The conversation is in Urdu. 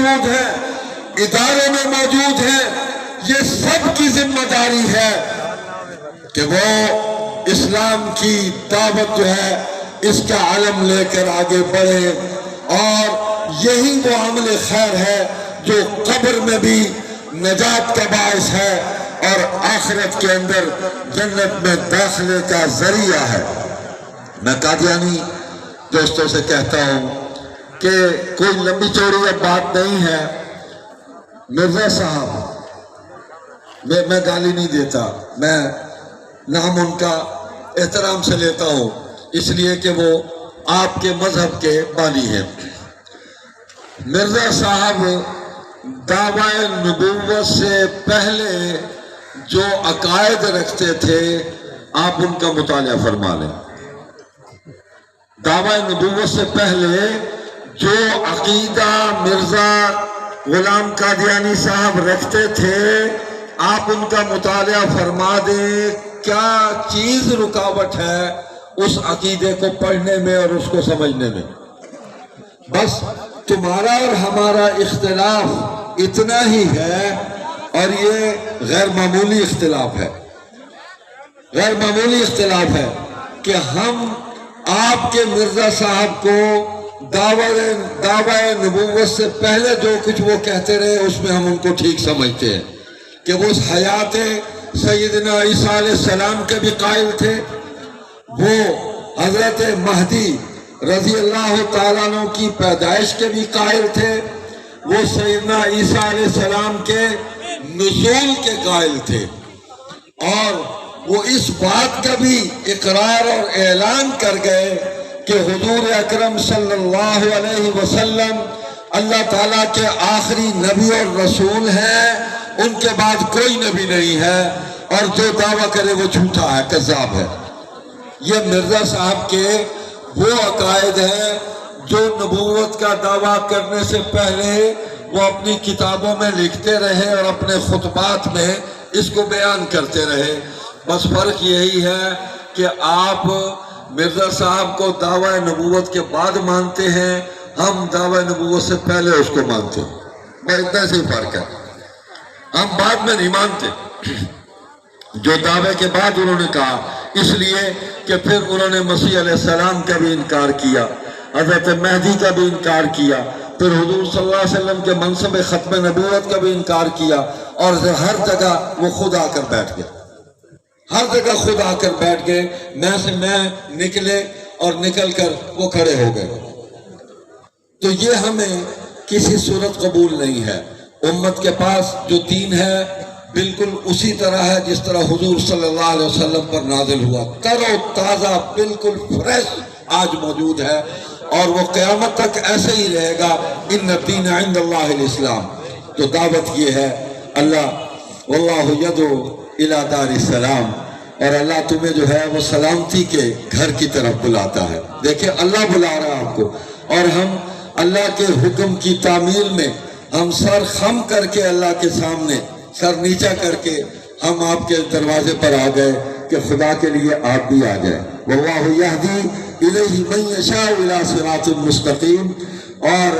موجود ہیں، اداروں میں موجود ہیں، یہ سب کی ذمہ داری ہے کہ وہ اسلام کی دعوت جو ہے اس کا علم لے کر آگے بڑھے، اور یہی وہ عمل خیر ہے جو قبر میں بھی نجات کا باعث ہے اور آخرت کے اندر جنت میں داخلے کا ذریعہ ہے۔ میں قادیانی دوستوں سے کہتا ہوں کہ کوئی لمبی چوڑی اب بات نہیں ہے۔ مرزا صاحب، میں گالی نہیں دیتا، میں نام ان کا احترام سے لیتا ہوں، اس لیے کہ وہ آپ کے مذہب کے بانی ہیں۔ مرزا صاحب دعوی نبوت سے پہلے جو عقائد رکھتے تھے آپ ان کا مطالعہ فرما لیں۔ دعوی نبوت سے پہلے جو عقیدہ مرزا غلام قادیانی صاحب رکھتے تھے آپ ان کا مطالعہ فرما دیں، کیا چیز رکاوٹ ہے اس عقیدے کو پڑھنے میں اور اس کو سمجھنے میں؟ بس تمہارا اور ہمارا اختلاف اتنا ہی ہے، اور یہ غیر معمولی اختلاف ہے، غیر معمولی اختلاف ہے کہ ہم آپ کے مرزا صاحب کو دعوی نبوت سے پہلے جو کچھ وہ کہتے رہے اس میں ہم ان کو ٹھیک سمجھتے ہیں کہ وہ اس حیات سیدنا عیسیٰ علیہ السلام کے بھی قائل تھے، وہ حضرت مہدی رضی اللہ تعالیٰ عنہ کی پیدائش کے بھی قائل تھے، وہ سیدنا عیسیٰ علیہ السلام کے نزول کے قائل تھے، اور وہ اس بات کا بھی اقرار اور اعلان کر گئے کہ حضور اکرم صلی اللہ علیہ وسلم اللہ تعالیٰ کے آخری نبی اور رسول ہیں، ان کے بعد کوئی نبی نہیں ہے، اور جو دعویٰ کرے وہ جھوٹا ہے، کذاب ہے۔ یہ مرزا صاحب کے وہ عقائد ہیں جو نبوت کا دعویٰ کرنے سے پہلے وہ اپنی کتابوں میں لکھتے رہے اور اپنے خطبات میں اس کو بیان کرتے رہے۔ بس فرق یہی ہے کہ آپ مرزا صاحب کو دعویٰ نبوت کے بعد مانتے ہیں، ہم دعویٰ نبوت سے پہلے اس کو مانتے ہیں، بس اتنا سے فرق ہے۔ ہم بعد میں نہیں مانتے جو دعوے کے بعد انہوں نے کہا، اس لیے کہ پھر انہوں نے مسیح علیہ السلام کا بھی انکار کیا، حضرت مہدی کا بھی انکار کیا، پھر حضور صلی اللہ علیہ وسلم کے منصب ختم نبوت کا بھی انکار کیا، اور ہر جگہ وہ خود آ کر بیٹھ گئے، ہر جگہ خود آ کر بیٹھ گئے، میں سے میں نکلے اور نکل کر وہ کھڑے ہو گئے۔ تو یہ ہمیں کسی صورت قبول نہیں ہے۔ امت کے پاس جو دین ہے بالکل اسی طرح ہے جس طرح حضور صلی اللہ علیہ وسلم پر نازل ہوا، تر و تازہ، بالکل فریش آج موجود ہے، اور وہ قیامت تک ایسے ہی رہے گا۔ ان الدین عند اللہ الاسلام۔ تو دعوت یہ ہے، اللہ واللہ یدعو الی دار السلام، اور اللہ تمہیں جو ہے وہ سلامتی کے گھر کی طرف بلاتا ہے۔ دیکھیں اللہ بلا رہا ہے آپ کو، اور ہم اللہ کے حکم کی تعمیل میں ہم سر خم کر کے اللہ کے سامنے سر نیچا کر کے ہم آپ کے دروازے پر آ گئے کہ خدا کے لیے آپ بھی آ جائیں۔ واللہ یہدی الیہ من یشاء الی صراط مستقیم۔ اور